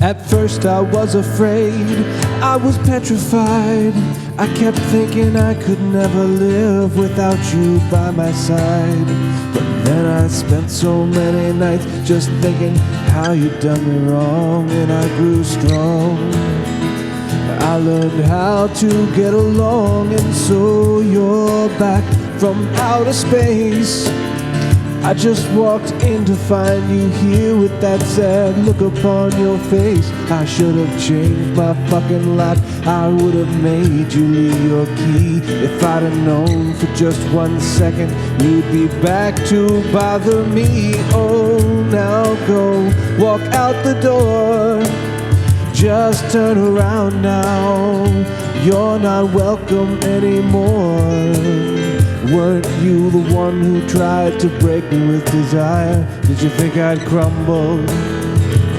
At first I was afraid, I was petrified. I kept thinking I could never live without you by my side. But then I spent so many nights just thinking how you'd done me wrong, and I grew strong. I learned how to get along, and so you're back from outer space. I just walked in to find you here with that sad look upon your face. I should have changed my fucking lock. I would have made you leave your key. If I'd have known for just 1 second you'd be back to bother me. Oh, now go, walk out the door. Just turn around now. You're not welcome anymore. Weren't you the one who tried to break me with desire? Did you think I'd crumble?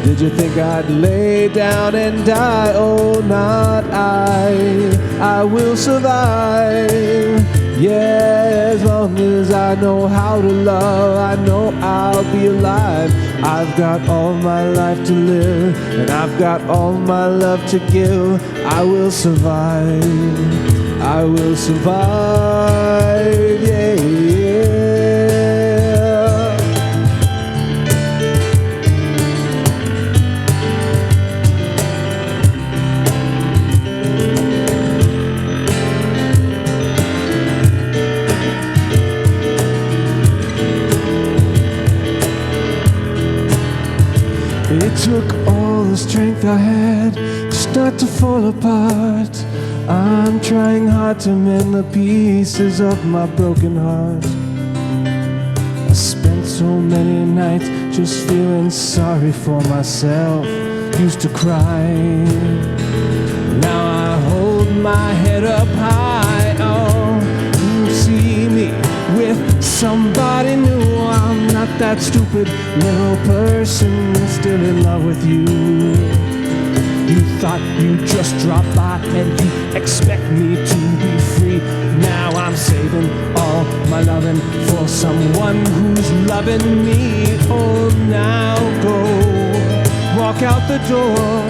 Did you think I'd lay down and die? Oh, not I will survive. Yeah, as long as I know how to love, I know I'll be alive. I've got all my life to live, and I've got all my love to give. I will survive. I will survive, yeah, yeah. It took all the strength I had just not to fall apart. I'm trying hard to mend the pieces of my broken heart. I spent so many nights just feeling sorry for myself. Used to cry. Now I hold my head up high. Oh, you see me with somebody new. I'm not that stupid little person still in love with you. You thought you'd just drop by and you expect me to be free. Now I'm saving all my loving for someone who's loving me. Oh, now go, walk out the door.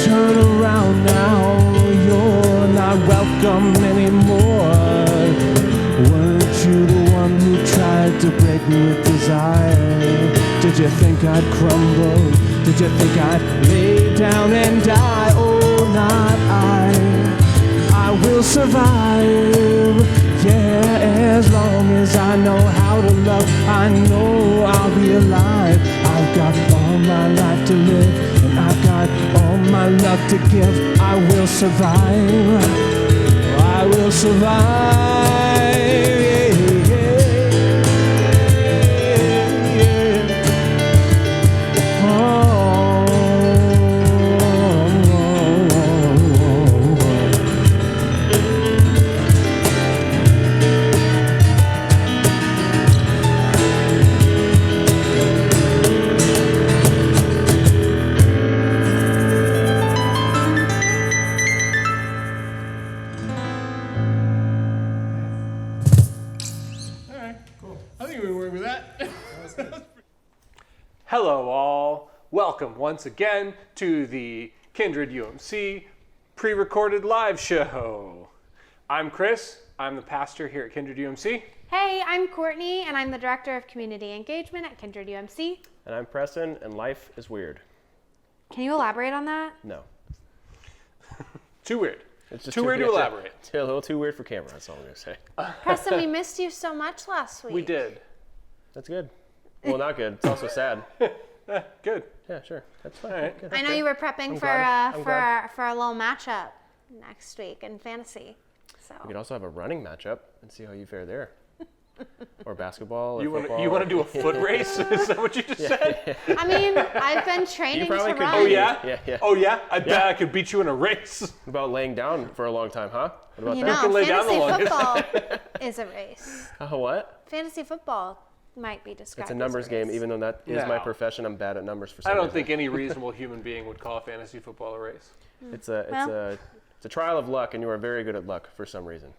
Turn around now, you're not welcome anymore. Weren't you the one who tried to break me with desire? Did you think I'd crumble? Did you think I'd lay down and die? Oh, not I will survive. Yeah, as long as I know how to love, I know I'll be alive. I've got all my life to live, and I've got all my love to give. I will survive. I will survive. Hello all, welcome once again to the Kindred UMC pre-recorded live show. I'm Chris, I'm the pastor here at Kindred UMC. Hey, I'm Courtney and I'm the Director of Community Engagement at Kindred UMC. And I'm Preston and life is weird. Can you elaborate on that? No. Too weird. It's just too weird to elaborate. It's a little too weird for camera, that's all I'm going to say. Preston, we missed you so much last week. We did. That's good. Well, not good. It's also sad. Good. Yeah, sure. That's fine. All right. Good. I know you were prepping for a little matchup next week in fantasy. So We could also have a running matchup and see how you fare there. Or basketball or football. You want to do a foot race? Is that what you just said? Yeah. I mean, I've been training to probably could run. do Oh yeah? Yeah. Oh yeah? I bet I could beat you in a race. What about laying down for a long time, huh? What about You that? know, lay down the fantasy longest. football is a race. What? Fantasy football might be described It's a numbers as game, even though that is my No. profession. I'm bad at numbers for some I don't reason. think any reasonable human being would call fantasy football a race. It's a trial of luck, and you are very good at luck for some reason.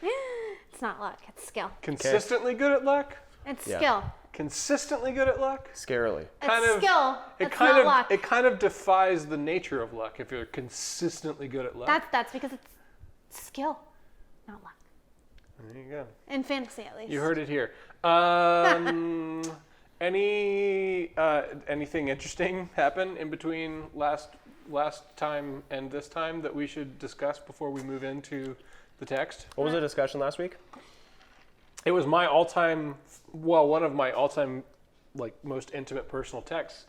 It's not luck, it's skill. Consistently good at luck? It's Yeah. skill. consistently good at luck. Scarily. It's skill. It It's kind not of luck. it kind of defies the nature of luck if you're consistently good at luck. That's because it's skill, not luck. There you go. In fantasy, at least. You heard it here. Anything interesting happen in between last time and this time that we should discuss before we move into the text? What was the discussion last week? It was one of my all-time, like, most intimate personal texts.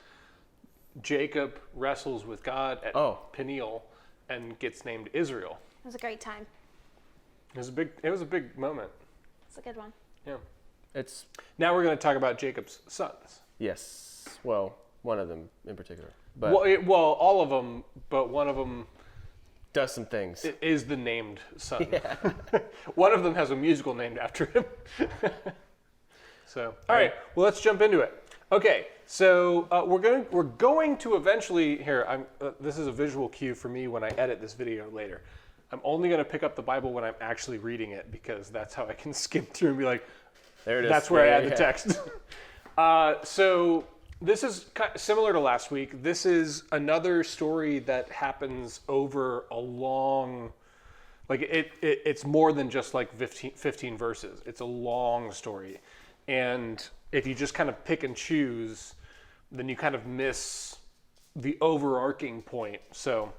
Jacob wrestles with God at Peniel and gets named Israel. It was a great time. It was a big moment. It's a good one. Yeah. It's Now we're going to talk about Jacob's sons. yes. Well, one of them in particular, but All of them, but one of them does some things. is the named son. Yeah. One of them has a musical named after him. So, all right. Well, let's jump into it. Okay. So we're going to eventually here. This is a visual cue for me when I edit this video later. I'm only going to pick up the Bible when I'm actually reading it because that's how I can skim through and be like, There it is. that's where I add Yeah. the text. So this is similar to last week. This is another story that happens over a long, like it's more than just like 15 verses. It's a long story. And if you just kind of pick and choose, then you kind of miss the overarching point. So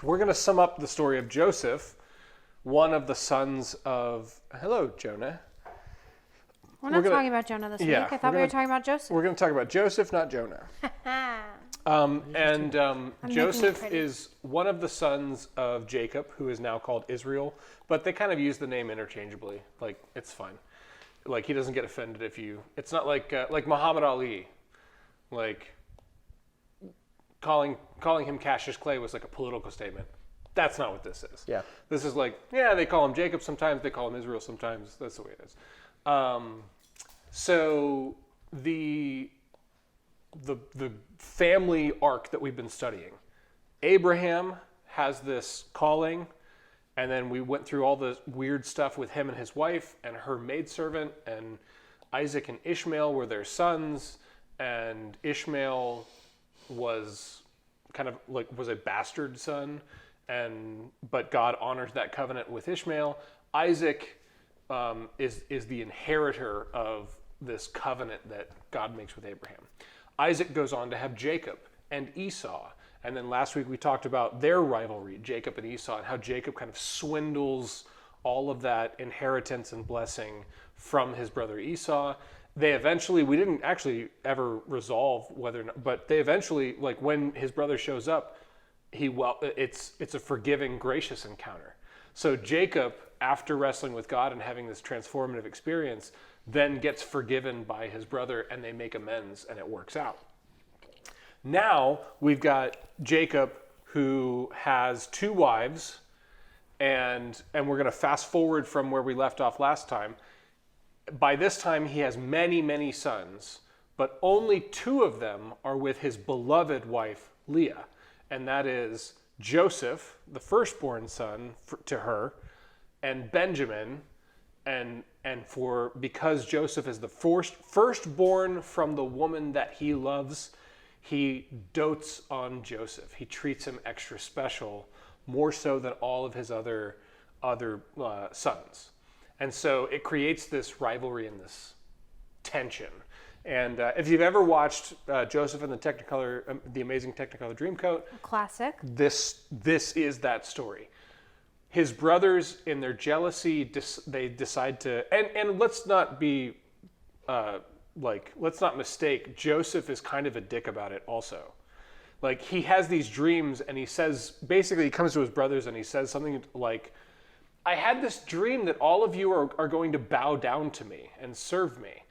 we're going to sum up the story of Joseph, one of the sons of, hello, Jonah. We're not talking about Jonah this week. I thought we were talking about Joseph. We're going to talk about Joseph, not Jonah. Joseph is one of the sons of Jacob, who is now called Israel, but they kind of use the name interchangeably. Like, it's fine. Like, he doesn't get offended if you... It's not like Muhammad Ali. Like, calling him Cassius Clay was like a political statement. That's not what this is. Yeah. This is like, yeah, they call him Jacob sometimes, they call him Israel sometimes. That's the way it is. So the family arc that we've been studying, Abraham has this calling, and then we went through all the weird stuff with him and his wife and her maidservant, and Isaac and Ishmael were their sons, and Ishmael was was a bastard son, but God honors that covenant with Ishmael. Isaac is the inheritor of this covenant that God makes with Abraham. Isaac goes on to have Jacob and Esau. And then last week we talked about their rivalry, Jacob and Esau, and how Jacob kind of swindles all of that inheritance and blessing from his brother Esau. We didn't actually ever resolve whether or not, but they eventually, like when his brother shows up, it's a forgiving, gracious encounter. So Jacob, after wrestling with God and having this transformative experience, then gets forgiven by his brother and they make amends and it works out. Now we've got Jacob who has 2 wives, and we're going to fast forward from where we left off last time. By this time he has many, many sons, but only 2 of them are with his beloved wife Leah, and that is Joseph, the firstborn son to her, and Benjamin, because Joseph is the firstborn from the woman that he loves, he dotes on Joseph. He treats him extra special, more so than all of his other sons. And so it creates this rivalry and this tension. And if you've ever watched Joseph and the Amazing Technicolor Dreamcoat, classic. This is that story. His brothers, in their jealousy, they decide to, and let's not be let's not mistake, Joseph is kind of a dick about it also. Like, he has these dreams and he comes to his brothers and he says something like, I had this dream that all of you are going to bow down to me and serve me.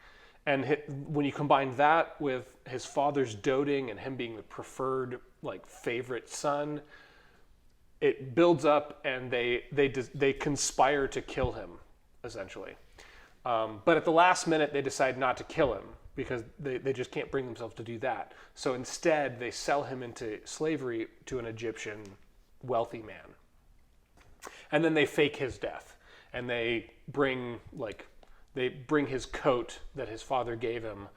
And when you combine that with his father's doting and him being the preferred, favorite son, it builds up and they conspire to kill him, essentially. But at the last minute, they decide not to kill him because they just can't bring themselves to do that. So instead, they sell him into slavery to an Egyptian wealthy man. And then they fake his death. And they bring, they bring his coat that his father gave him,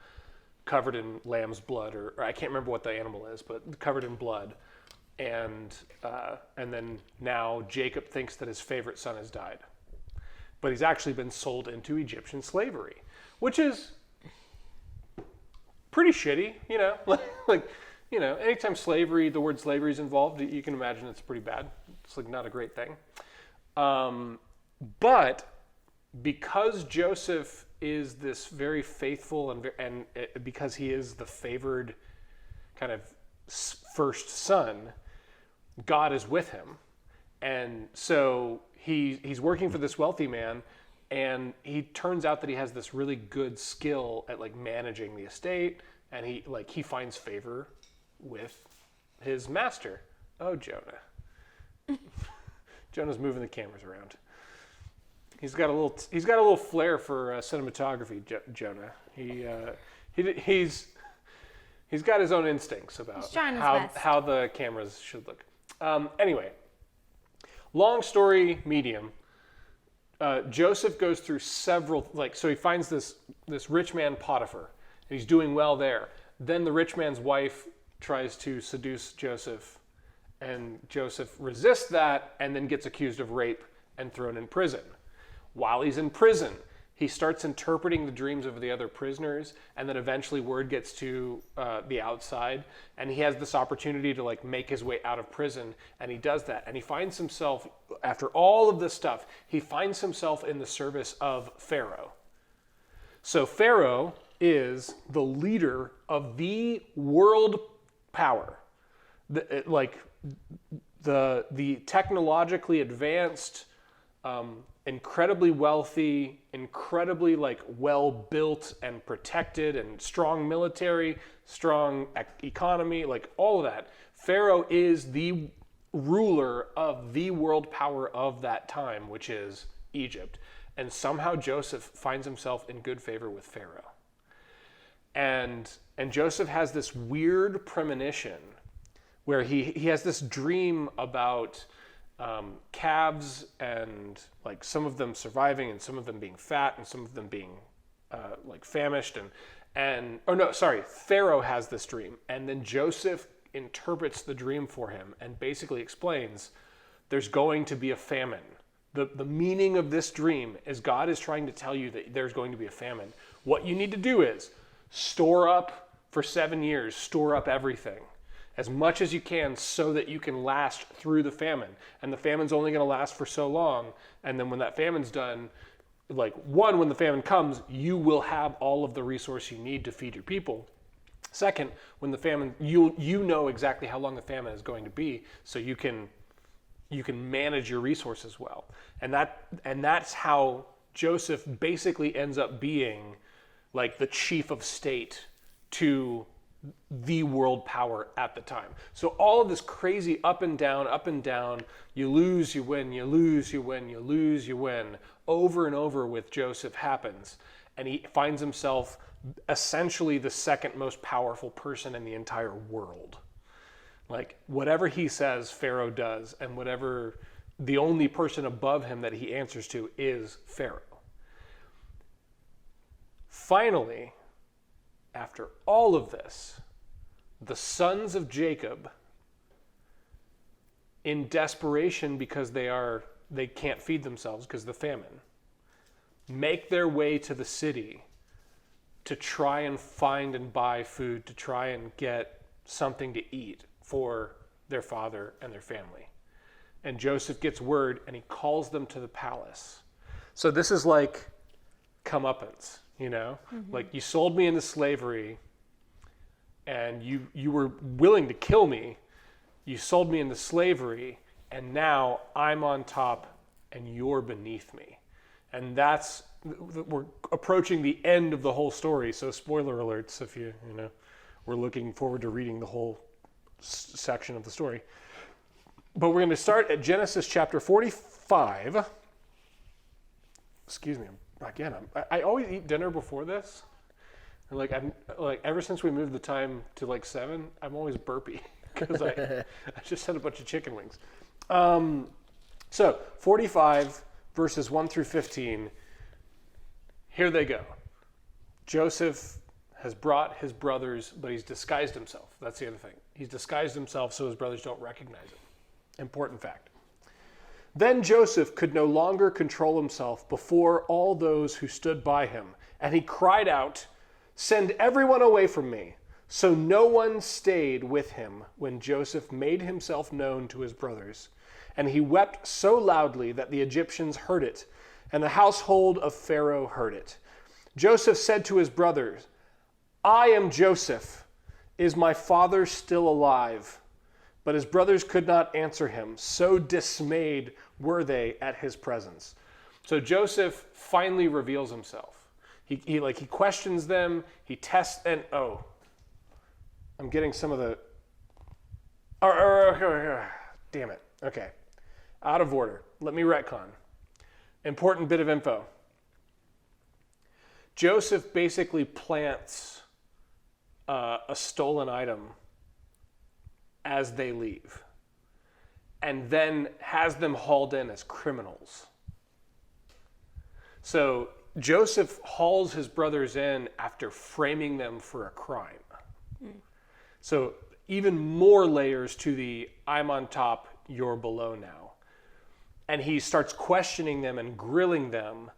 covered in lamb's blood, or I can't remember what the animal is, but covered in blood. And then now Jacob thinks that his favorite son has died. But he's actually been sold into Egyptian slavery, which is pretty shitty, you know? Anytime the word slavery is involved, you can imagine it's pretty bad. It's like not a great thing. But because Joseph is this very faithful and because he is the favored kind of first son, God is with him. And so he's working for this wealthy man, and he turns out that he has this really good skill at like managing the estate, and he finds favor with his master. Oh, Jonah. Jonah's moving the cameras around. He's got a little flair for cinematography, Jonah. He's got his own instincts about how the cameras should look. Anyway, long story medium. Joseph goes through several, so he finds this rich man Potiphar, and he's doing well there. Then the rich man's wife tries to seduce Joseph, and Joseph resists that and then gets accused of rape and thrown in prison. While he's in prison, he starts interpreting the dreams of the other prisoners, and then eventually word gets to the outside, and he has this opportunity to make his way out of prison, and he does that, and he finds himself, after all of this stuff, he finds himself in the service of Pharaoh. So Pharaoh is the leader of the world power, the technologically advanced, incredibly wealthy, incredibly well-built and protected and strong military, strong economy, all of that. Pharaoh is the ruler of the world power of that time, which is Egypt. And somehow Joseph finds himself in good favor with Pharaoh. And Joseph has this weird premonition where he has this dream about calves, and some of them surviving and some of them being fat and some of them being famished, Pharaoh has this dream, and then Joseph interprets the dream for him and basically explains there's going to be a famine. The meaning of this dream is God is trying to tell you that there's going to be a famine. What you need to do is store up for 7 years, store up everything as much as you can so that you can last through the famine. And the famine's only going to last for so long. And then when that famine's done, when the famine comes, you will have all of the resource you need to feed your people. Second, when the famine, you know exactly how long the famine is going to be, so you can manage your resources well. And that's how Joseph basically ends up being the chief of state to the world power at the time. So all of this crazy up and down, you lose, you win, you lose, you win, you lose, you win, over and over with Joseph happens. And he finds himself essentially the second most powerful person in the entire world. Whatever he says, Pharaoh does, and the only person above him that he answers to is Pharaoh. Finally, after all of this, the sons of Jacob, in desperation because they can't feed themselves because of the famine, make their way to the city to try and find and buy food, to try and get something to eat for their father and their family. And Joseph gets word and he calls them to the palace. So this is comeuppance. Mm-hmm. You sold me into slavery and you were willing to kill me. You sold me into slavery, and now I'm on top and you're beneath me. And we're approaching the end of the whole story. So spoiler alerts if we're looking forward to reading the whole section of the story. But we're going to start at Genesis chapter 45. Excuse me. Again, I always eat dinner before this. And ever since we moved the time to 7, I'm always burpy because I just had a bunch of chicken wings. So 45 verses 1 through 15. here they go. Joseph has brought his brothers, but he's disguised himself. That's the other thing. He's disguised himself so his brothers don't recognize him. Important fact. Then Joseph could no longer control himself before all those who stood by him, and he cried out, "Send everyone away from me." So no one stayed with him when Joseph made himself known to his brothers. And he wept so loudly that the Egyptians heard it, and the household of Pharaoh heard it. Joseph said to his brothers, "I am Joseph. Is my father still alive?" But his brothers could not answer him, so dismayed were they at his presence. So Joseph finally reveals himself. He questions them, he tests, and I'm getting some of the... Damn it. Okay. Out of order. Let me retcon. Important bit of info. Joseph basically plants a stolen item as they leave, and then has them hauled in as criminals. So Joseph hauls his brothers in after framing them for a crime. So even more layers to the I'm on top, you're below now. And he starts questioning them and grilling them.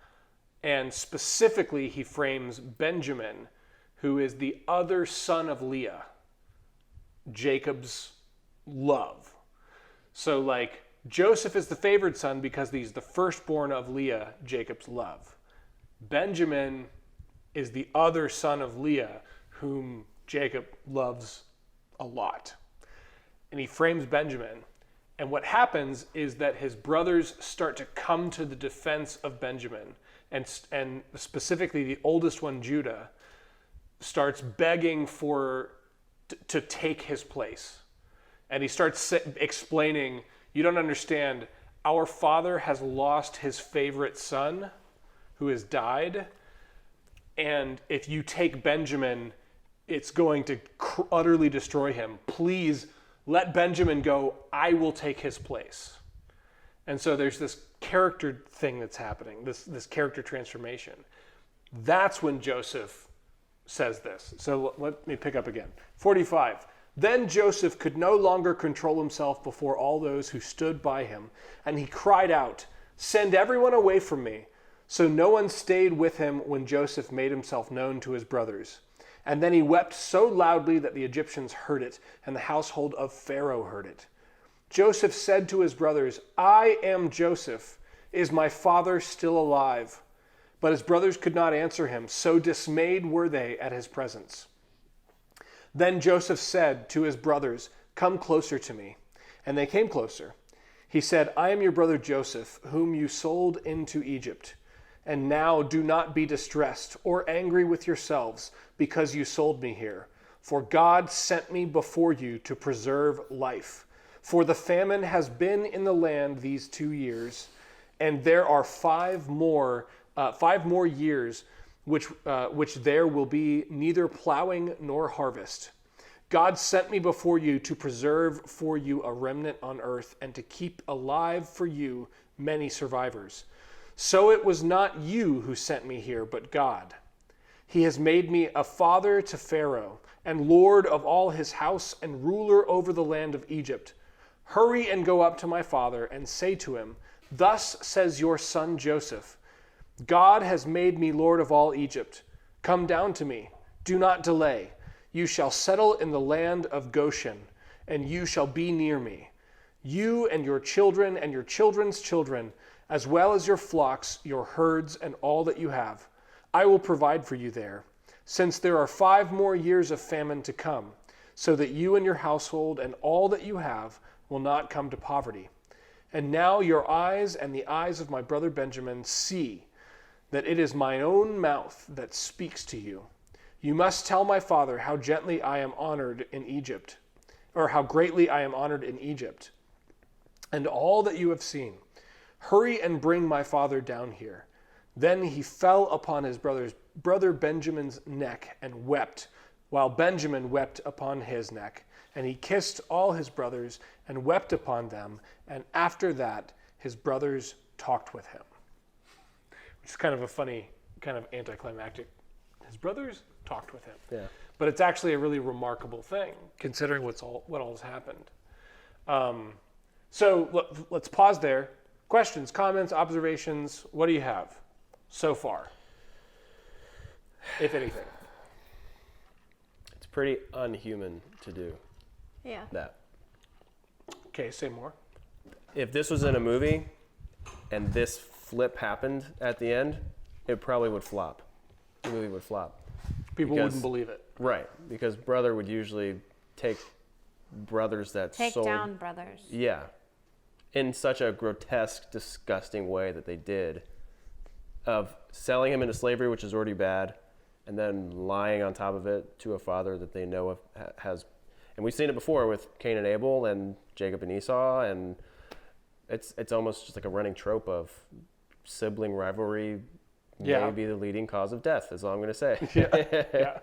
And specifically, he frames Benjamin, who is the other son of Leah, Jacob's love. So Joseph is the favored son because he's the firstborn of Leah, Jacob's love. Benjamin is the other son of Leah, whom Jacob loves a lot. And he frames Benjamin. And what happens is that his brothers start to come to the defense of Benjamin. And specifically the oldest one, Judah, starts begging to take his place. And he starts explaining, you don't understand, our father has lost his favorite son who has died. And if you take Benjamin, it's going to utterly destroy him. Please let Benjamin go. I will take his place. And so there's this character thing that's happening, this character transformation. That's when Joseph says this. So let me pick up again. 45. Then Joseph could no longer control himself before all those who stood by him, and he cried out, "Send everyone away from me." So no one stayed with him when Joseph made himself known to his brothers. And then he wept so loudly that the Egyptians heard it, and the household of Pharaoh heard it. Joseph said to his brothers, "I am Joseph. Is my father still alive?" But his brothers could not answer him, so dismayed were they at his presence. Then Joseph said to his brothers, "Come closer to me." And they came closer. He said, "I am your brother Joseph, whom you sold into Egypt. And now do not be distressed or angry with yourselves because you sold me here. For God sent me before you to preserve life. For the famine has been in the land these 2 years, and there are 5 more years which there will be neither plowing nor harvest. God sent me before you to preserve for you a remnant on earth and to keep alive for you many survivors. So it was not you who sent me here, but God. He has made me a father to Pharaoh and lord of all his house and ruler over the land of Egypt. Hurry and go up to my father and say to him, 'Thus says your son Joseph, God has made me lord of all Egypt. Come down to me. Do not delay. You shall settle in the land of Goshen, and you shall be near me. You and your children and your children's children, as well as your flocks, your herds, and all that you have. I will provide for you there, since there are 5 more years of famine to come, so that you and your household and all that you have will not come to poverty. And now your eyes and the eyes of my brother Benjamin see that it is my own mouth that speaks to you. You must tell my father how gently I am honored in Egypt, or how greatly I am honored in Egypt, and all that you have seen. Hurry and bring my father down here." Then he fell upon his brother Benjamin's neck and wept, while Benjamin wept upon his neck. And he kissed all his brothers and wept upon them. And after that, his brothers talked with him. Which is kind of a funny kind of anticlimactic. His brothers talked with him. Yeah. But it's actually a really remarkable thing, considering what all has happened. So let's pause there. Questions, comments, observations, what do you have so far, if anything? It's pretty unhuman to do Yeah. that. Okay, say more. If this was in a movie and this flip happened at the end, it probably would flop. The movie would flop. People Because- wouldn't believe it. Right, because brother would usually take brothers that Take sold... down brothers. Yeah. In such a grotesque, disgusting way that they did, of selling him into slavery, which is already bad, and then lying on top of it to a father that they know has... And we've seen it before with Cain and Abel and Jacob and Esau, and it's almost just like a running trope of sibling rivalry Yeah. may be the leading cause of death, is all I'm going to say.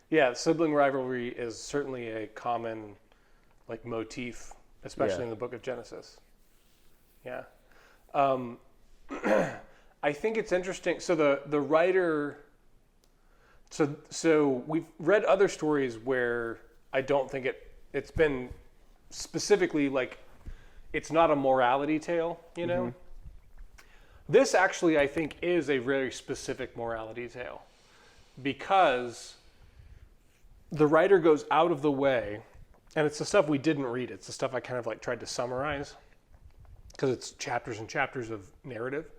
Yeah, sibling rivalry is certainly a common motif, especially Yeah. in the book of Genesis. Yeah. I think it's interesting. So the writer, so we've read other stories where I don't think it's been specifically it's not a morality tale, you know? Mm-hmm. This actually, I think, is a very specific morality tale because the writer goes out of the way, and it's the stuff we didn't read. It's the stuff I kind of tried to summarize because it's chapters and chapters of narrative.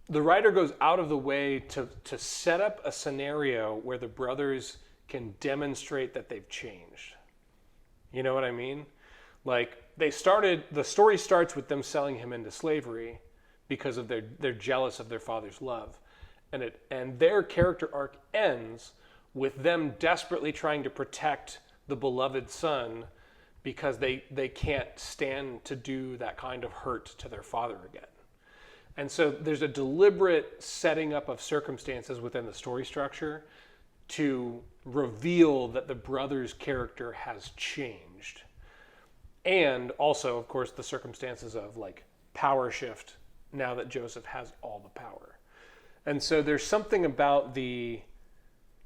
The writer goes out of the way to set up a scenario where the brothers can demonstrate that they've changed. You know what I mean? The story starts with them selling him into slavery because of they're jealous of their father's love. And their character arc ends with them desperately trying to protect the beloved son because they can't stand to do that kind of hurt to their father again. And so there's a deliberate setting up of circumstances within the story structure to reveal that the brother's character has changed. And also, of course, the circumstances of power shift now that Joseph has all the power. And so there's something about the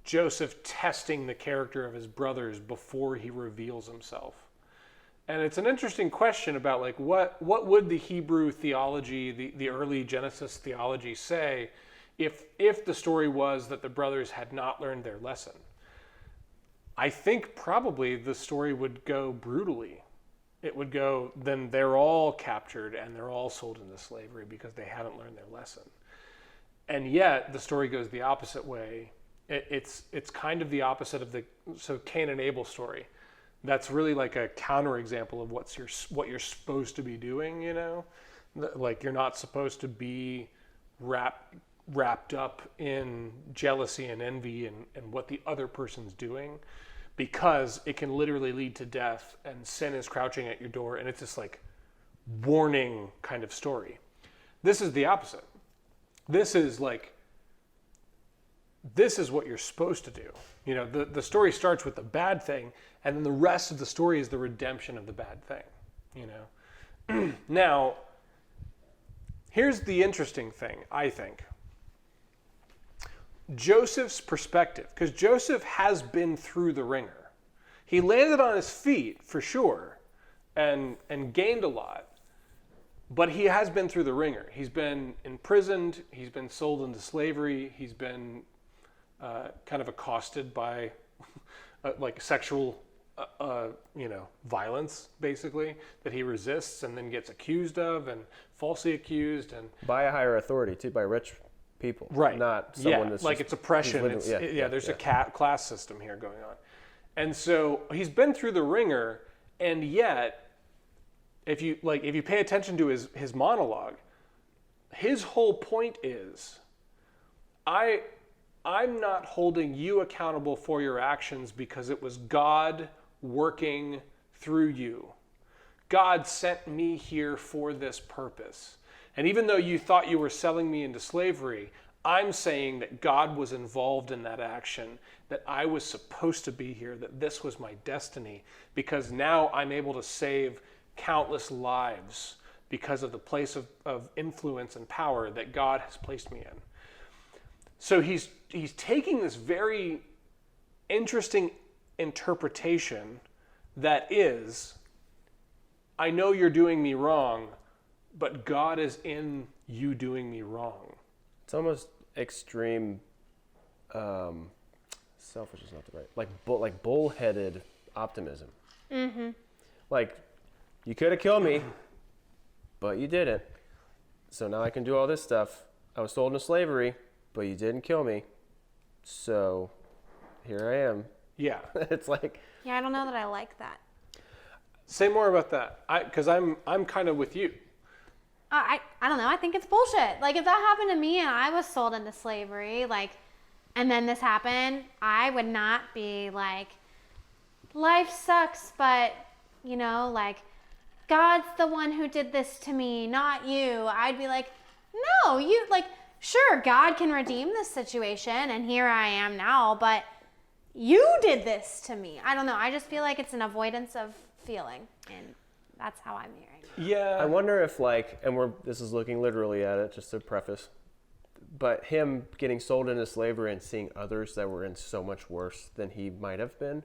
Joseph testing the character of his brothers before he reveals himself. And it's an interesting question about what would the Hebrew theology, the early Genesis theology say if the story was that the brothers had not learned their lesson? I think probably the story would go brutally. It would go, then they're all captured and they're all sold into slavery because they haven't learned their lesson. And yet the story goes the opposite way. It's kind of the opposite of the Cain and Abel story. That's really a counterexample of what you're supposed to be doing, you know? You're not supposed to be wrapped up in jealousy and envy and what the other person's doing, because it can literally lead to death and sin is crouching at your door, and it's this warning kind of story. This is the opposite. This is what you're supposed to do. You know, the story starts with the bad thing, and then the rest of the story is the redemption of the bad thing, you know? Now, here's the interesting thing, I think. Joseph's perspective, because Joseph has been through the ringer. He landed on his feet, for sure, and gained a lot, but he has been through the ringer. He's been imprisoned, he's been sold into slavery, he's been kind of accosted by sexual violence, basically, that he resists and then gets accused of and falsely accused. And By a higher authority, too, by rich people. right. Not someone that's it's oppression. There's a class system here going on. And so he's been through the ringer, and yet, if you pay attention to his monologue, his whole point is, I'm not holding you accountable for your actions because it was God working through you. God sent me here for this purpose. And even though you thought you were selling me into slavery, I'm saying that God was involved in that action, that I was supposed to be here, that this was my destiny, because now I'm able to save countless lives because of the place of influence and power that God has placed me in. So he's taking this very interesting interpretation that is, I know you're doing me wrong, but God is in you doing me wrong. It's almost extreme. Selfish is not the right. Like bullheaded optimism. Mm-hmm. Like, you could have killed me, but you didn't. So now I can do all this stuff. I was sold into slavery, but you didn't kill me. So here I am. Yeah. It's like. Yeah, I don't know that I like that. Say more about that, because I'm kind of with you. I don't know. I think it's bullshit. Like, if that happened to me and I was sold into slavery, like, and then this happened, I would not be like, life sucks, but, you know, like, God's the one who did this to me, not you. I'd be like, no, you, like, sure, God can redeem this situation, and here I am now, but you did this to me. I don't know. I just feel like it's an avoidance of feeling, and that's how I'm hearing it. Yeah. I wonder if, like, and this is looking literally at it, just to preface, but him getting sold into slavery and seeing others that were in so much worse than he might have been.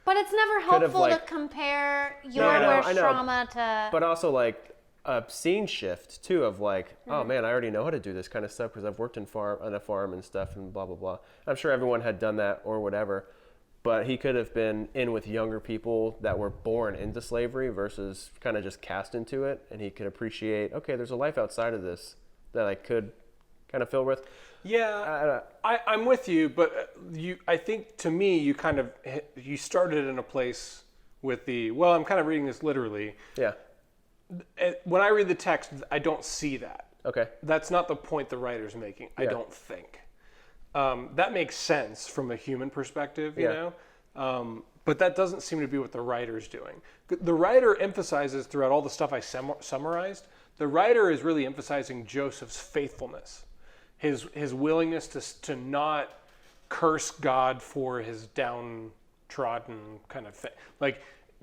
But it's never helpful to compare your worst trauma to... But also, like, a scene shift, too, of like, oh, man, I already know how to do this kind of stuff because I've worked on a farm and stuff and blah, blah, blah. I'm sure everyone had done that or whatever. But he could have been in with younger people that were born into slavery versus kind of just cast into it. And he could appreciate, okay, there's a life outside of this that I could kind of fill with. Yeah, I'm with you, but I think to me, you started in a place with I'm kind of reading this literally. Yeah. When I read the text, I don't see that. Okay. That's not the point the writer's making, I don't think. That makes sense from a human perspective, you know? But that doesn't seem to be what the writer's doing. The writer emphasizes throughout all the stuff I summarized, the writer is really emphasizing Joseph's faithfulness, his willingness to not curse God for his downtrodden kind of thing. Like,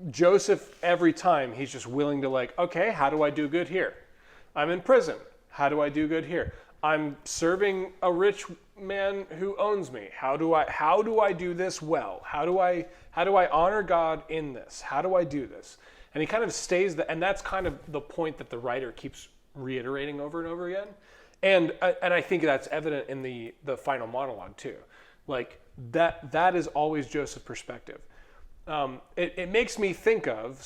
Joseph, every time, he's just willing to, like, okay, how do I do good here? I'm in prison. How do I do good here? I'm serving a rich man who owns me. How do I do this well? How do I honor God in this? How do I do this? And he kind of stays and that's kind of the point that the writer keeps reiterating over and over again. And I think that's evident in the final monologue too. Like, that is always Joseph's perspective. It makes me think of,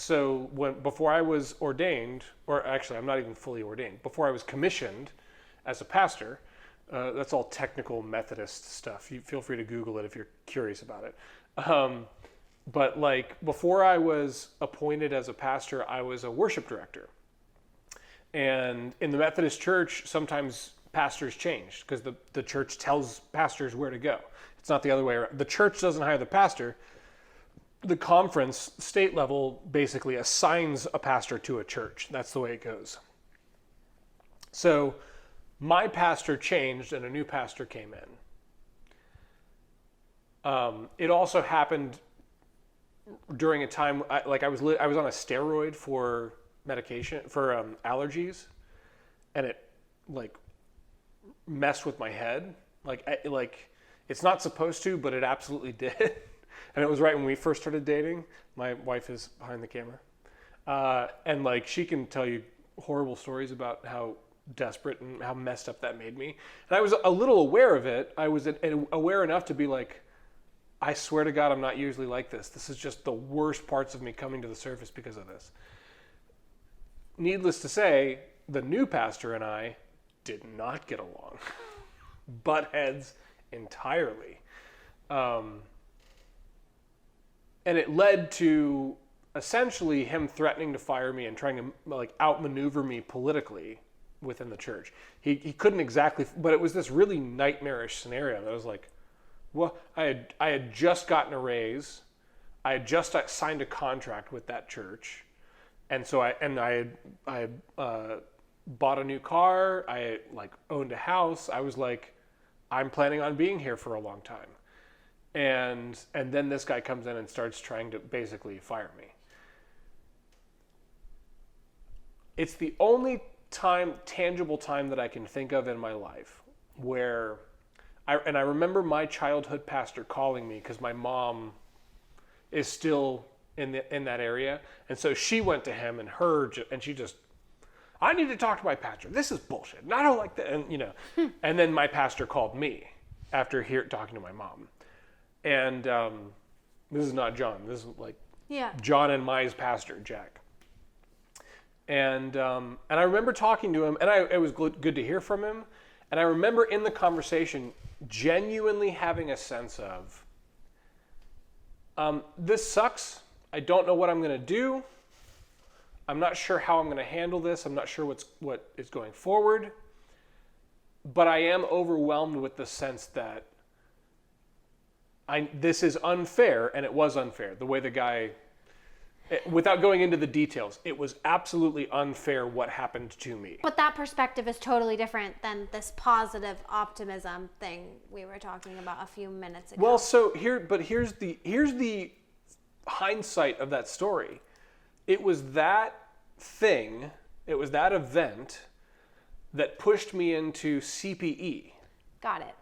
before I was ordained, or actually I'm not even fully ordained, before I was commissioned as a pastor, that's all technical Methodist stuff. You feel free to Google it if you're curious about it. But like, before I was appointed as a pastor, I was a worship director. And in the Methodist Church, sometimes pastors change because the church tells pastors where to go. It's not the other way around. The church doesn't hire the pastor. The conference, state level, basically assigns a pastor to a church. That's the way it goes. So my pastor changed and a new pastor came in. It also happened during a time, I was on a steroid for medication, for allergies, and it like messed with my head. It's not supposed to, but it absolutely did. And it was right when we first started dating. My wife is behind the camera. And like, she can tell you horrible stories about how desperate and how messed up that made me. And I was a little aware of it. I was aware enough to be like, I swear to God, I'm not usually like this. This is just the worst parts of me coming to the surface because of this. Needless to say, the new pastor and I did not get along. Butt heads entirely. And it led to essentially him threatening to fire me and trying to like outmaneuver me politically within the church. He couldn't exactly, but it was this really nightmarish scenario that I was like, well, I had just gotten a raise. I had just signed a contract with that church. And so I had bought a new car. I like owned a house. I was like, I'm planning on being here for a long time. And then this guy comes in and starts trying to basically fire me. It's the only tangible time that I can think of in my life where I remember my childhood pastor calling me because my mom is still in that area, and so she went to him and she just, I need to talk to my pastor. This is bullshit. And I don't like that. And and then my pastor called me after talking to my mom, and this is not John. This is like John and Mai's pastor, Jack. And I remember talking to him, and it was good to hear from him. And I remember in the conversation genuinely having a sense of, this sucks. I don't know what I'm going to do. I'm not sure how I'm going to handle this. I'm not sure what is going forward. But I am overwhelmed with the sense that this is unfair, and it was unfair. The way the guy, without going into the details, it was absolutely unfair what happened to me. But that perspective is totally different than this positive optimism thing we were talking about a few minutes ago. Well, so here's the hindsight of that story. It was that thing, it was that event that pushed me into CPE. Got it.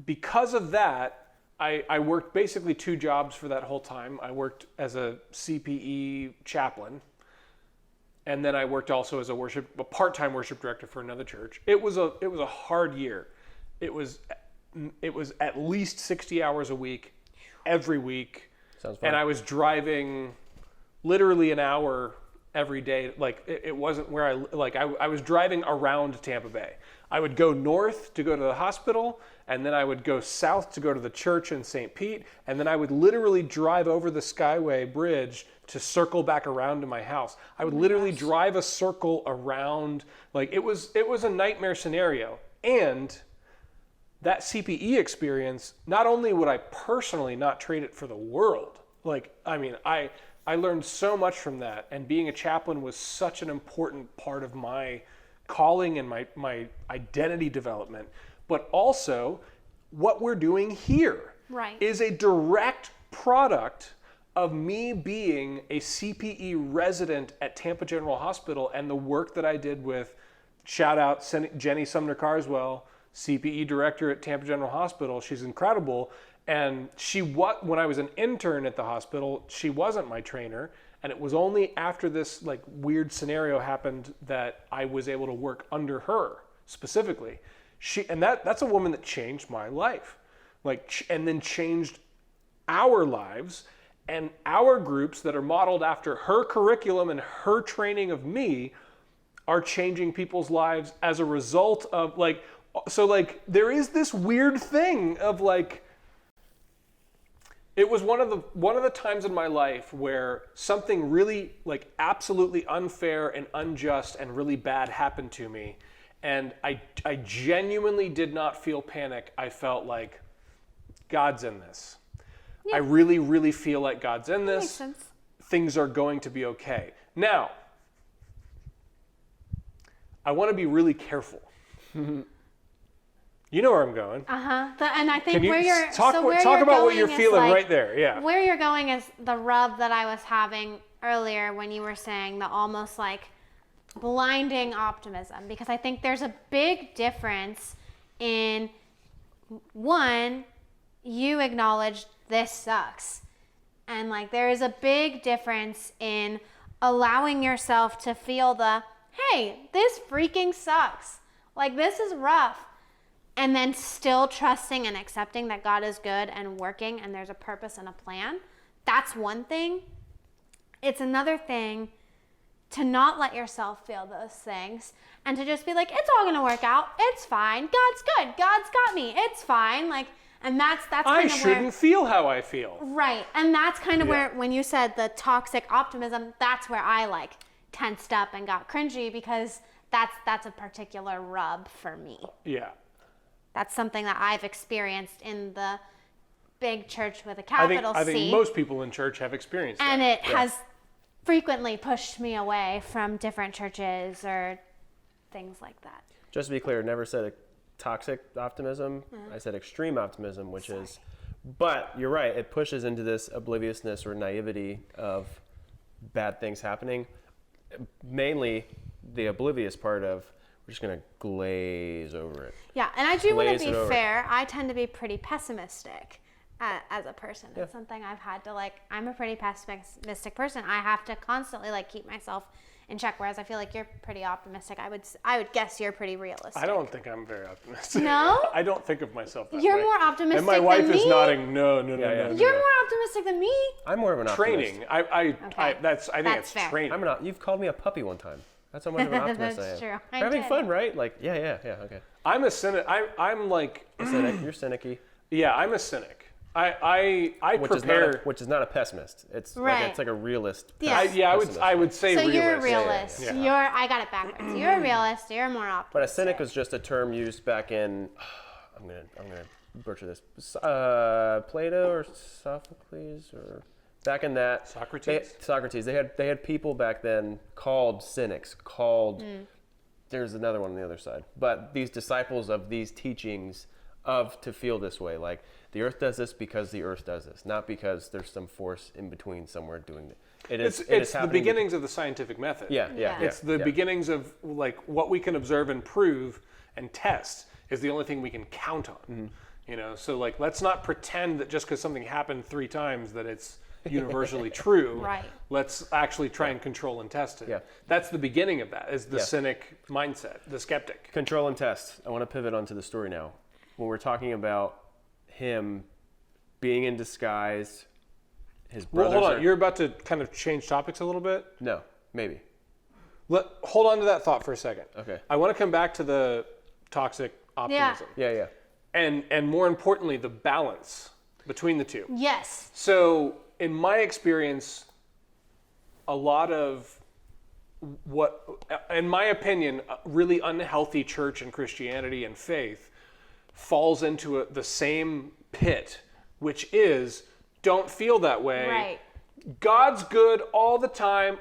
Because of that, I worked basically 2 jobs for that whole time. I worked as a CPE chaplain, and then I worked also as a part-time worship director for another church. It was a hard year. It was at least 60 hours a week, every week. Sounds fun. And I was driving literally an hour every day. Like it wasn't where I was driving around Tampa Bay. I would go north to go to the hospital, and then I would go south to go to the church in St. Pete, and then I would literally drive over the Skyway Bridge to circle back around to my house. I would literally drive a circle around. Like it was a nightmare scenario. And that CPE experience, not only would I personally not trade it for the world, I learned so much from that, and being a chaplain was such an important part of my calling and my identity development. But also, what we're doing here is a direct product of me being a CPE resident at Tampa General Hospital and the work that I did with, shout out Jenny Sumner Carswell, CPE director at Tampa General Hospital. She's incredible. And when I was an intern at the hospital, she wasn't my trainer. And it was only after this weird scenario happened that I was able to work under her specifically. That's a woman that changed my life, and then changed our lives and our groups that are modeled after her curriculum and her training of me are changing people's lives as a result of there is this weird thing of it was one of the times in my life where something really absolutely unfair and unjust and really bad happened to me. And I genuinely did not feel panic. I felt like God's in this. Yeah. I really, really feel like God's in this. Makes sense. Things are going to be okay. Now, I want to be really careful. You know where I'm going. And I think where you're talk about what you're feeling right there. Yeah. Where you're going is the rub that I was having earlier when you were saying the almost blinding optimism, because I think there's a big difference in, one, you acknowledge this sucks, and there is a big difference in allowing yourself to feel hey, this freaking sucks, this is rough, and then still trusting and accepting that God is good and working and there's a purpose and a plan. That's one thing. It's another thing to not let yourself feel those things and to just be it's all gonna work out. It's fine. God's good. God's got me. It's fine. And that's kind I of shouldn't feel how I feel. Right. And that's kind of where, when you said the toxic optimism, that's where I tensed up and got cringy, because that's a particular rub for me. Yeah. That's something that I've experienced in the big church with a capital C. I think most people in church have experienced that. And it has frequently pushed me away from different churches or things like that. Just to be clear, never said toxic optimism. I said extreme optimism, which is, but you're right, it pushes into this obliviousness or naivety of bad things happening. Mainly the oblivious part of we're just going to glaze over it. Yeah, and I do want Glaze to it be over. fair. I tend to be pretty pessimistic as a person. It's something I've had to like. I'm a pretty pessimistic person. I have to constantly like keep myself in check. Whereas I feel like you're pretty optimistic. I would guess you're pretty realistic. I don't think I'm very optimistic. No? I don't think of myself that You're way. more optimistic And my wife than is me. nodding. No. yeah. You're more optimistic than me. I'm more of an optimist. Training. I think That's it's fair. training. You've called me a puppy one time. That's how much of an optimist I am. That's true. We're having did. fun, right? Like, yeah, okay. I'm a cynic. I'm like, Cynic, you're cynic-y. yeah, I'm a cynic. I prepare. Which is not a pessimist. It's Right. it's like a realist. Yeah. I would say So realist. you're a realist. Yeah. I got it backwards. You're a realist. You're more optimistic. But a cynic was just a term used back in. I'm gonna butcher this. Plato or Sophocles or back in that. Socrates? They had people back then called cynics. Called. There's another one on the other side. But these disciples of these teachings to feel this way, like the earth does this because the earth does this, not because there's some force in between somewhere doing it. It's the beginnings of the scientific method. Yeah. It's the beginnings of like what we can observe and prove and test is the only thing we can count on. So like let's not pretend that just because something happened 3 times that it's universally true. Right. Let's actually try and control and test it. Yeah. That's the beginning of that, is the cynic mindset, the skeptic. Control and test. I want to pivot onto the story now. When we're talking about him being in disguise, his brothers. Well, hold on. You're about to kind of change topics a little bit. No, maybe. Hold on to that thought for a second. Okay. I want to come back to the toxic optimism. Yeah. And more importantly, the balance between the two. Yes. So, in my experience, a lot of what, in my opinion, really unhealthy church and Christianity and faith falls into the same pit, which is don't feel that way. Right. God's good all the time,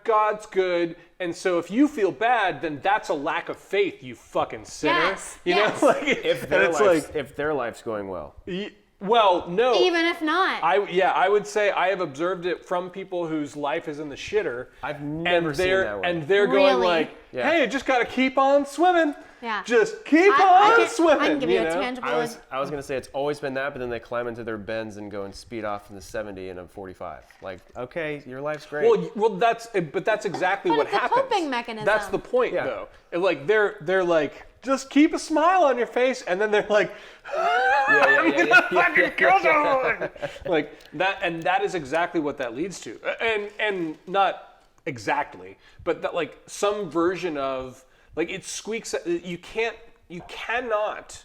God's good. And so if you feel bad, then that's a lack of faith, you fucking sinner. Yes, You yes. know, like, If their life's going well. Well, no. Even if not. I would say I have observed it from people whose life is in the shitter. I've never seen that way. And they're going Really? like, Yeah. hey, just got to keep on swimming. Yeah. Just keep on swimming. I can give you a know? tangible. I was gonna say it's always been that, but then they climb into their Benz and go and speed off in the 70 and I'm 45. Like, okay, your life's great. Well, that's exactly But what it's a happens. coping mechanism. That's the point, Yeah. though. And, like they're like, just keep a smile on your face, and then they're like, fucking kill someone. Like that, and that is exactly what that leads to, and not exactly, but that like some version of like it squeaks. You cannot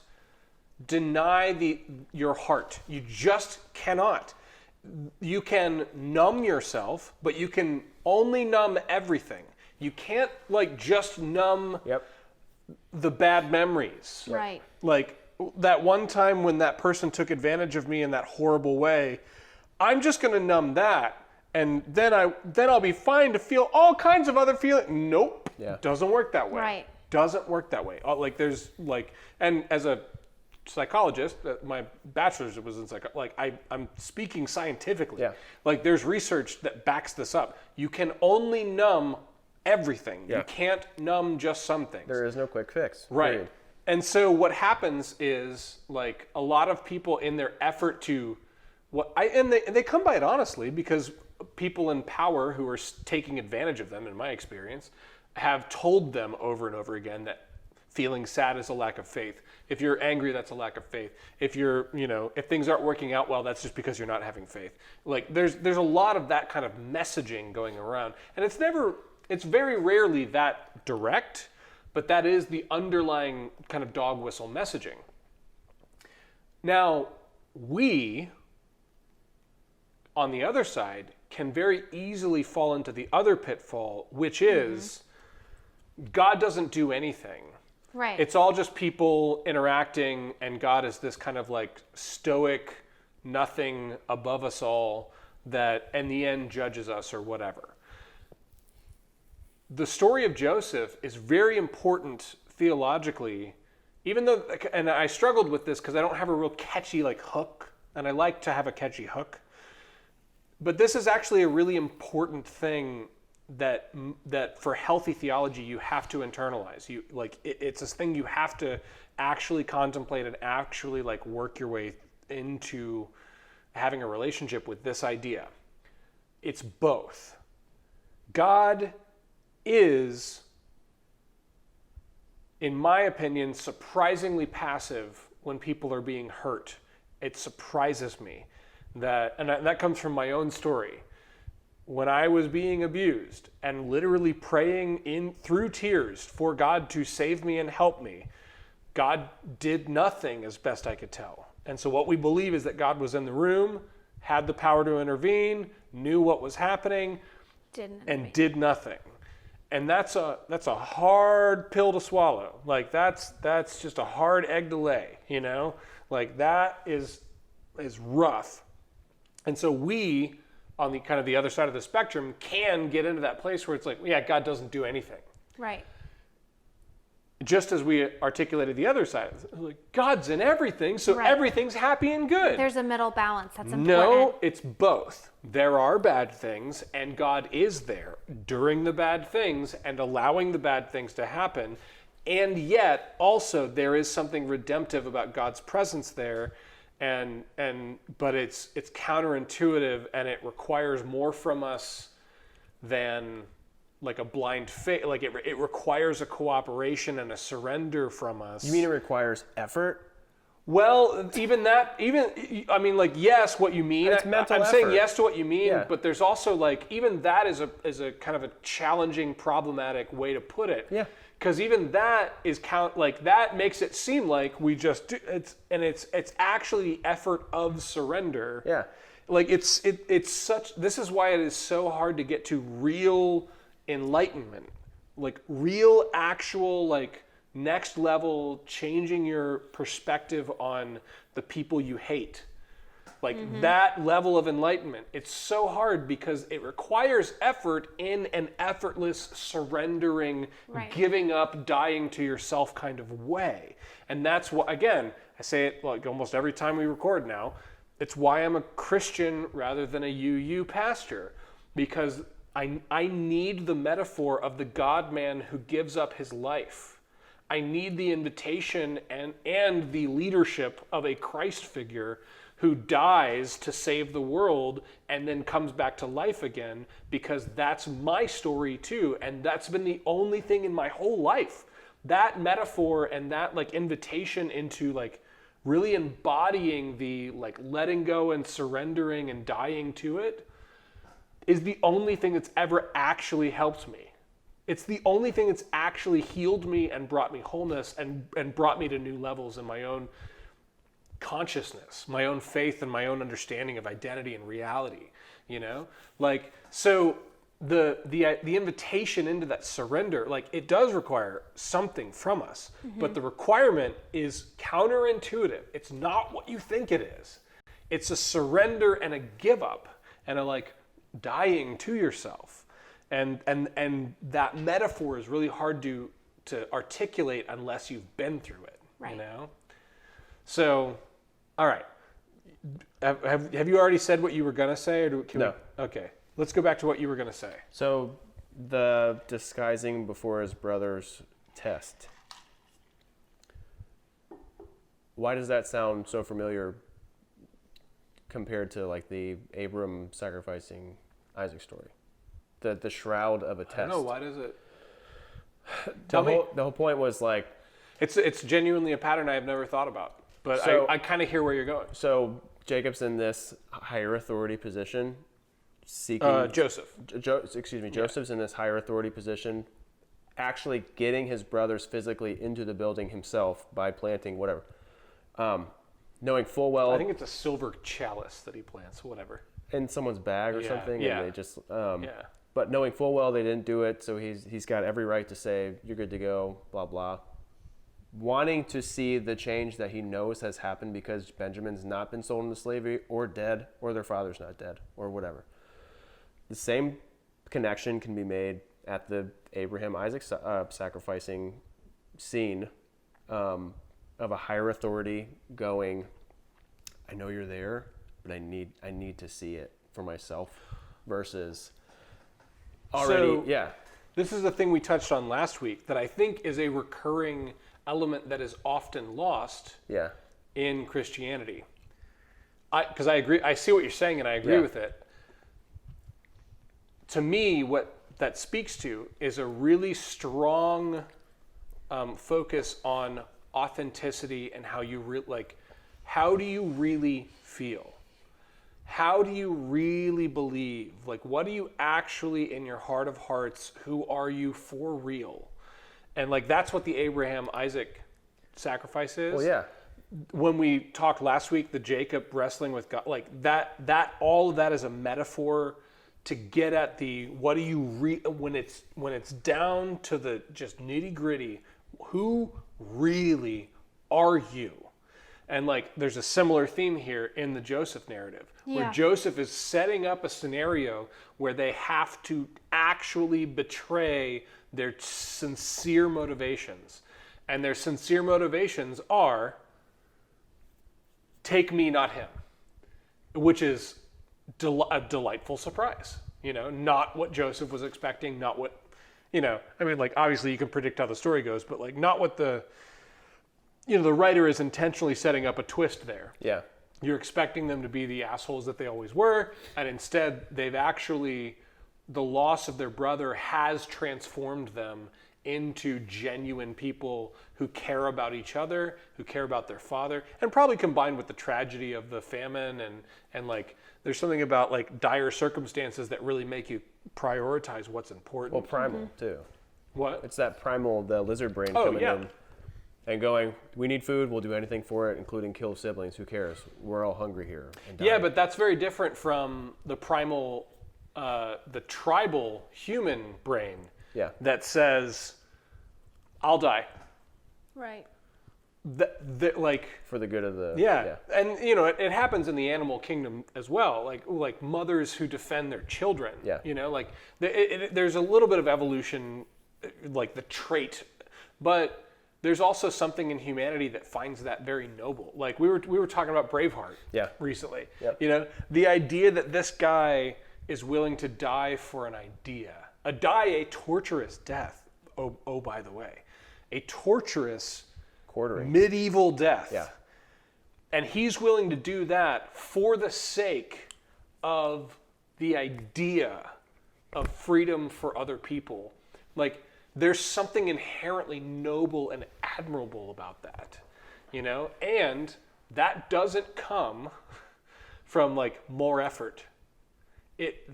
deny your heart. You just cannot. You can numb yourself, but you can only numb everything. You can't like just numb the bad memories. Right. Like that one time when that person took advantage of me in that horrible way, I'm just going to numb that, and then I'll be fine to feel all kinds of other feelings. Nope. Yeah. Doesn't work that way. Right. Doesn't work that way. Like there's like, and as a psychologist, my bachelor's was in psychology. Like I'm speaking scientifically. Yeah. Like there's research that backs this up. You can only numb everything. Yeah. You can't numb just some things. there is no quick fix. Right. Period. And so what happens is like a lot of people in their effort to they come by it honestly, because people in power who are taking advantage of them, in my experience, have told them over and over again that feeling sad is a lack of faith. If you're angry, that's a lack of faith. If you're, if things aren't working out well, that's just because you're not having faith. Like there's a lot of that kind of messaging going around, and it's very rarely that direct, but that is the underlying kind of dog whistle messaging. Now, we, on the other side, can very easily fall into the other pitfall, which is God doesn't do anything. Right. It's all just people interacting, and God is this kind of like stoic, nothing above us all that in the end judges us or whatever. The story of Joseph is very important theologically, even though, and I struggled with this because I don't have a real catchy like hook, and I like to have a catchy hook. But this is actually a really important thing that for healthy theology you have to internalize. You like it's this thing you have to actually contemplate and actually like work your way into having a relationship with this idea. It's both. God is, in my opinion, surprisingly passive when people are being hurt. It surprises me that comes from my own story. When I was being abused and literally praying in through tears for God to save me and help me, God did nothing as best I could tell. And so what we believe is that God was in the room, had the power to intervene, knew what was happening, did nothing. And that's a hard pill to swallow. Like that's just a hard egg to lay, you know? Like that is rough. And so we, on the kind of the other side of the spectrum, can get into that place where it's like, yeah, God doesn't do anything. Right. Just as we articulated the other side, like God's in everything, so everything's happy and good. There's a middle balance that's important. No, it's both. There are bad things, and God is there during the bad things and allowing the bad things to happen. And yet, also, there is something redemptive about God's presence there, but it's counterintuitive, and it requires more from us than like a blind faith. Like it requires a cooperation and a surrender from us. You mean it requires effort? Well, I mean, like, yes, what you mean. It's mental I'm effort. saying yes to what you mean, Yeah. but there's also like, even that is a kind of a challenging, problematic way to put it. Yeah. Because even that is that makes it seem like we just do it's actually the effort of surrender. Yeah. Like this is why it is so hard to get to real enlightenment, like real actual like next level changing your perspective on the people you hate, like that level of enlightenment. It's so hard because it requires effort in an effortless surrendering, giving up, dying to yourself kind of way. And that's what, again, I say it like almost every time we record now, it's why I'm a Christian rather than a UU pastor, because I need the metaphor of the God-man who gives up his life. I need the invitation and the leadership of a Christ figure who dies to save the world and then comes back to life again, because that's my story too, and that's been the only thing in my whole life. That metaphor and that like invitation into like really embodying the like letting go and surrendering and dying to it is the only thing that's ever actually helped me. It's the only thing that's actually healed me and brought me wholeness and brought me to new levels in my own consciousness, my own faith, and my own understanding of identity and reality, you know? Like, so the invitation into that surrender, like it does require something from us, but the requirement is counterintuitive. It's not what you think it is. It's a surrender and a give up and a like dying to yourself. And that metaphor is really hard to articulate unless you've been through it, you know? So, all right. Have you already said what you were going to say? Or No. Okay. Let's go back to what you were going to say. So the disguising before his brother's test. Why does that sound so familiar compared to like the Abram sacrificing Isaac story? The shroud of a test. I don't know, why does it? The whole point was like, it's genuinely a pattern I have never thought about, but So- I kind of hear where you're going. so Jacob's in this higher authority position, seeking Joseph. Joseph's in this higher authority position, actually getting his brothers physically into the building himself by planting whatever, knowing full well I think it's a silver chalice that he plants, whatever. in someone's bag or Yeah, something, yeah. and they just Yeah. but knowing full well they didn't do it, so he's got every right to say you're good to go, blah blah. Wanting to see the change that he knows has happened because Benjamin's not been sold into slavery or dead, or their father's not dead, or whatever. The same connection can be made at the Abraham Isaac sacrificing scene of a higher authority going, I know you're there, but I need to see it for myself, versus already, So, this is the thing we touched on last week that I think is a recurring element that is often lost in Christianity. Because I agree, I see what you're saying and I agree with it. To me, what that speaks to is a really strong focus on authenticity and how you how do you really feel? How do you really believe? Like, what do you actually, in your heart of hearts, who are you for real? And like, that's what the Abraham-Isaac sacrifice is. Well, yeah. When we talked last week, the Jacob wrestling with God, like that all of that is a metaphor to get at the, what do you, when it's down to the just nitty gritty, who really are you? And like, there's a similar theme here in the Joseph narrative, where Joseph is setting up a scenario where they have to actually betray their sincere motivations. And their sincere motivations are, take me, not him, which is a delightful surprise. You know, not what Joseph was expecting, not what, I mean, like, obviously you can predict how the story goes, but like, not what the writer is intentionally setting up a twist there. Yeah. You're expecting them to be the assholes that they always were, and instead they've actually, the loss of their brother has transformed them into genuine people who care about each other, who care about their father, and probably combined with the tragedy of the famine and like, there's something about like dire circumstances that really make you prioritize what's important. Well, primal too. What? It's that primal, the lizard brain coming in and going, we need food, we'll do anything for it, including kill siblings, who cares? We're all hungry here. And Yeah, but that's very different from the primal, the tribal human brain that says, I'll die. Right. Like, for the good of the... And it happens in the animal kingdom as well, like mothers who defend their children. Like there's a little bit of evolution, like the trait, but there's also something in humanity that finds that very noble. Like we were talking about Braveheart recently. The idea that this guy is willing to die for an idea, a torturous death. Oh, by the way, a torturous quartering medieval death. And he's willing to do that for the sake of the idea of freedom for other people. Like, there's something inherently noble and admirable about that, and that doesn't come from like more effort.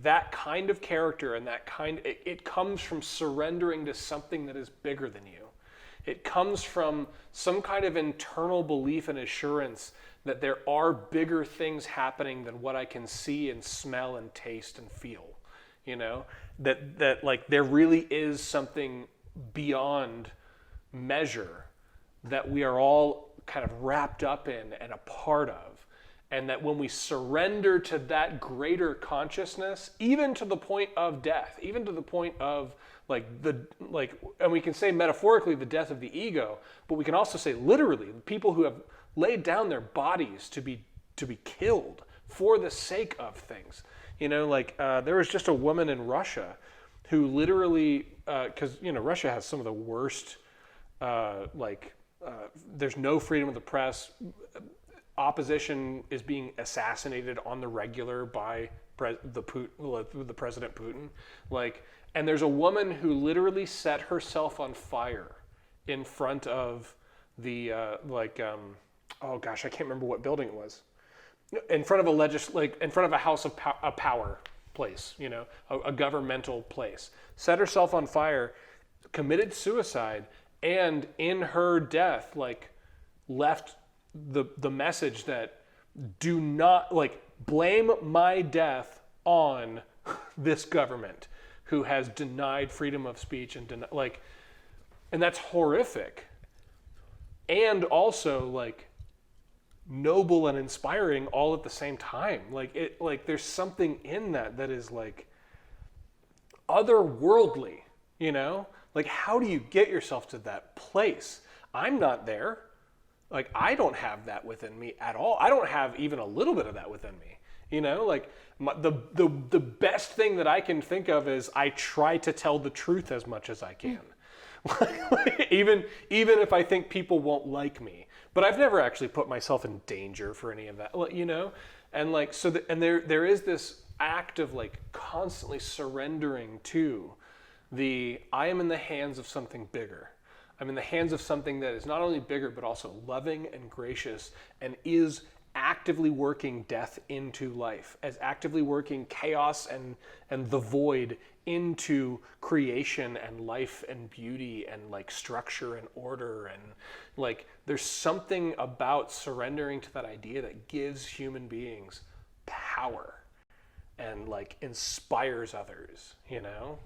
That kind of character and it comes from surrendering to something that is bigger than you. It comes from some kind of internal belief and assurance that there are bigger things happening than what I can see and smell and taste and feel. That like there really is something beyond measure that we are all kind of wrapped up in and a part of. And that when we surrender to that greater consciousness, even to the point of death, even to the point of and we can say metaphorically the death of the ego, but we can also say literally the people who have laid down their bodies to be killed for the sake of things. There was just a woman in Russia who literally, because Russia has some of the worst, there's no freedom of the press. Opposition is being assassinated on the regular by the President Putin. And there's a woman who literally set herself on fire in front of the oh gosh, I can't remember what building it was. In front of in front of a house of power place, a governmental place. Set herself on fire, committed suicide, and in her death, left the message that do not blame my death on this government who has denied freedom of speech and and that's horrific, and also noble and inspiring all at the same time. There's something in that is otherworldly, how do you get yourself to that place? I'm not there. I don't have that within me at all. I don't have even a little bit of that within me. You know, like the best thing that I can think of is I try to tell the truth as much as I can. even if I think people won't like me, but I've never actually put myself in danger for any of that, you know. And like there is this act of like constantly surrendering to I am in the hands of something bigger. I'm in the hands of something that is not only bigger but also loving and gracious, and is actively working death into life, as actively working chaos and the void into creation and life and beauty and like structure and order. And like there's something about surrendering to that idea that gives human beings power and like inspires others, you know?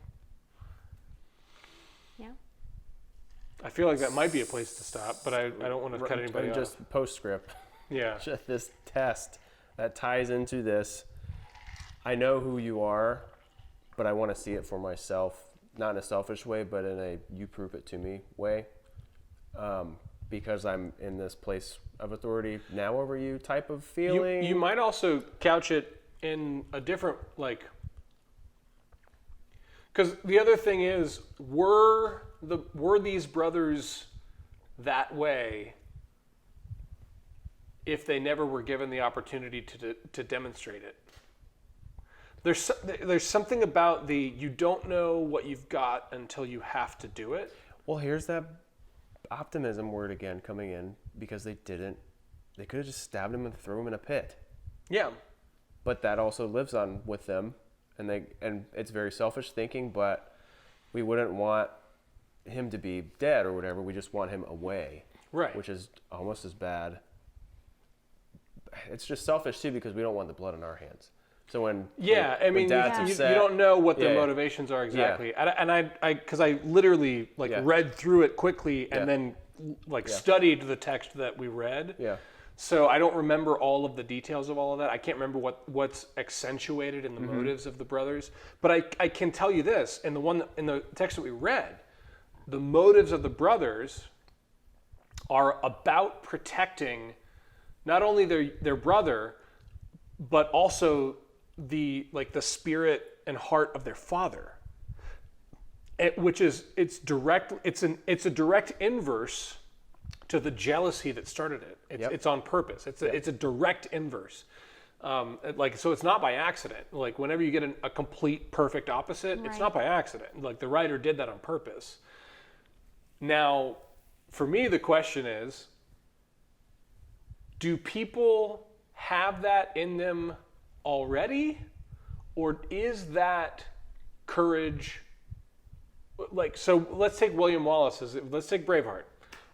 Yeah. I feel like that might be a place to stop, but I don't want to cut anybody off. Just postscript. Yeah. Just this test that ties into this. I know who you are, but I want to see it for myself, not in a selfish way, but in a you prove it to me way. Because I'm in this place of authority now over you type of feeling. You might also couch it in a different, like, because the other thing is, were these brothers that way if they never were given the opportunity to demonstrate it? There's something about you don't know what you've got until you have to do it. Well, here's that optimism word again coming in, because they could have just stabbed him and threw him in a pit. Yeah. But that also lives on with them, and it's very selfish thinking, but we wouldn't want him to be dead or whatever. We just want him away. Right. Which is almost as bad. It's just selfish too, because we don't want the blood on our hands. So when Dad's upset, you don't know what their motivations are exactly. Yeah. And I because I literally read through it quickly and then studied the text that we read. Yeah. So I don't remember all of the details of all of that. I can't remember what's accentuated in the motives of the brothers. But I can tell you this, in the text that we read, the motives of the brothers are about protecting not only their brother, but also the spirit and heart of their father. It's a direct inverse to the jealousy that started it. It's on purpose. It's a direct inverse. So it's not by accident. Like whenever you get a complete perfect opposite, it's not by accident. Like the writer did that on purpose. Now, for me, the question is, do people have that in them already? Or is that courage? So let's take William Wallace let's take Braveheart.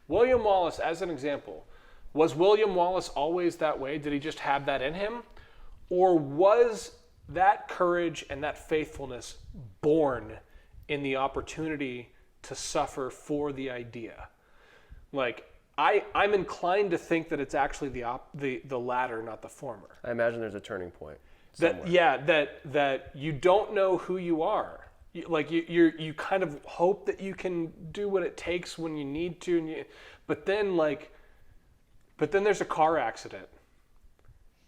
William Wallace as an example. Was William Wallace always that way? Did he just have that in him? Or was that courage and that faithfulness born in the opportunity to suffer for the idea? I'm inclined to think that it's actually the latter, not the former. I imagine there's a turning point somewhere. That you don't know who you are. You kind of hope that you can do what it takes when you need to, but then there's a car accident,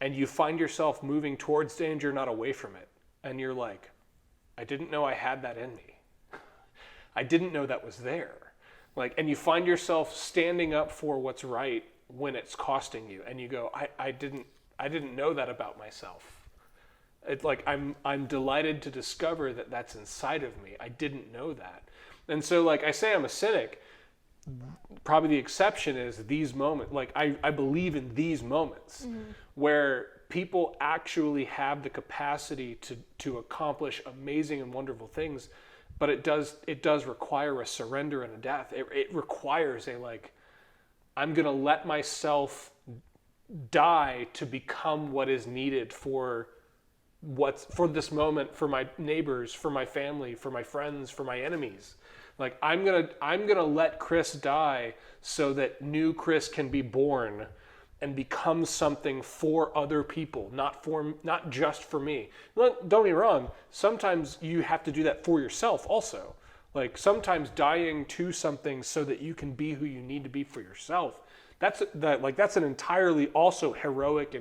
and you find yourself moving towards danger, not away from it, and you're like, I didn't know I had that in me. I didn't know that was there. And you find yourself standing up for what's right when it's costing you, and you go, I didn't know that about myself. It's like I'm delighted to discover that that's inside of me. I didn't know that. And so I say I'm a cynic. Probably the exception is these moments. I believe in these moments where people actually have the capacity to accomplish amazing and wonderful things, but it does require a surrender and a death. It requires I'm going to let myself die to become what is needed for this moment, for my neighbors, for my family, for my friends, for my enemies. I'm gonna let Chris die so that new Chris can be born and become something for other people, not just for me. Don't get me wrong, sometimes you have to do that for yourself also. Sometimes dying to something so that you can be who you need to be for yourself. That's an entirely also heroic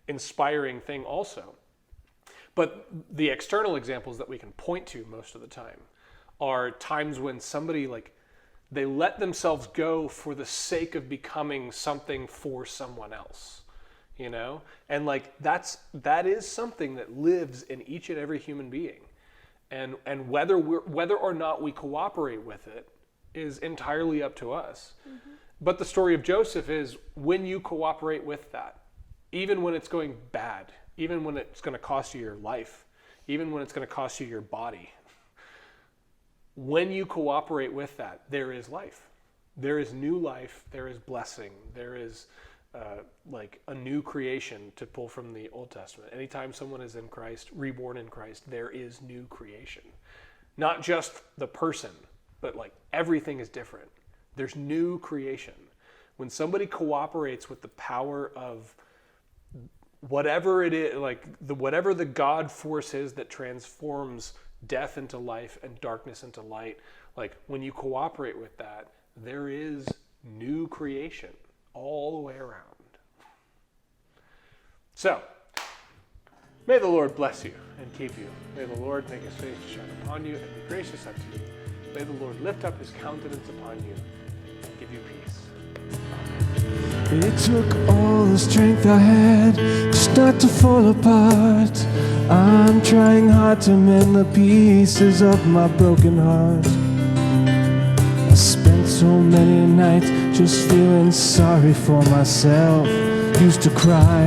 inspiring thing also. But the external examples that we can point to most of the time are times when somebody they let themselves go for the sake of becoming something for someone else, and that is something that lives in each and every human being, and whether or not we cooperate with it is entirely up to us. Mm-hmm. But the story of Joseph is when you cooperate with that, even when it's going bad, even when it's going to cost you your life, even when it's going to cost you your body, when you cooperate with that, there is life. There is new life. There is blessing. There is a new creation, to pull from the Old Testament. Anytime someone is in Christ, reborn in Christ, there is new creation. Not just the person, but everything is different. There's new creation. When somebody cooperates with the power of whatever it is, whatever the God force is that transforms death into life and darkness into light, when you cooperate with that, there is new creation all the way around. So, may the Lord bless you and keep you. May the Lord make his face to shine upon you and be gracious unto you. May the Lord lift up his countenance upon you and give you peace. It took all the strength I had just not to fall apart. I'm trying hard to mend the pieces of my broken heart. I spent so many nights just feeling sorry for myself. Used to cry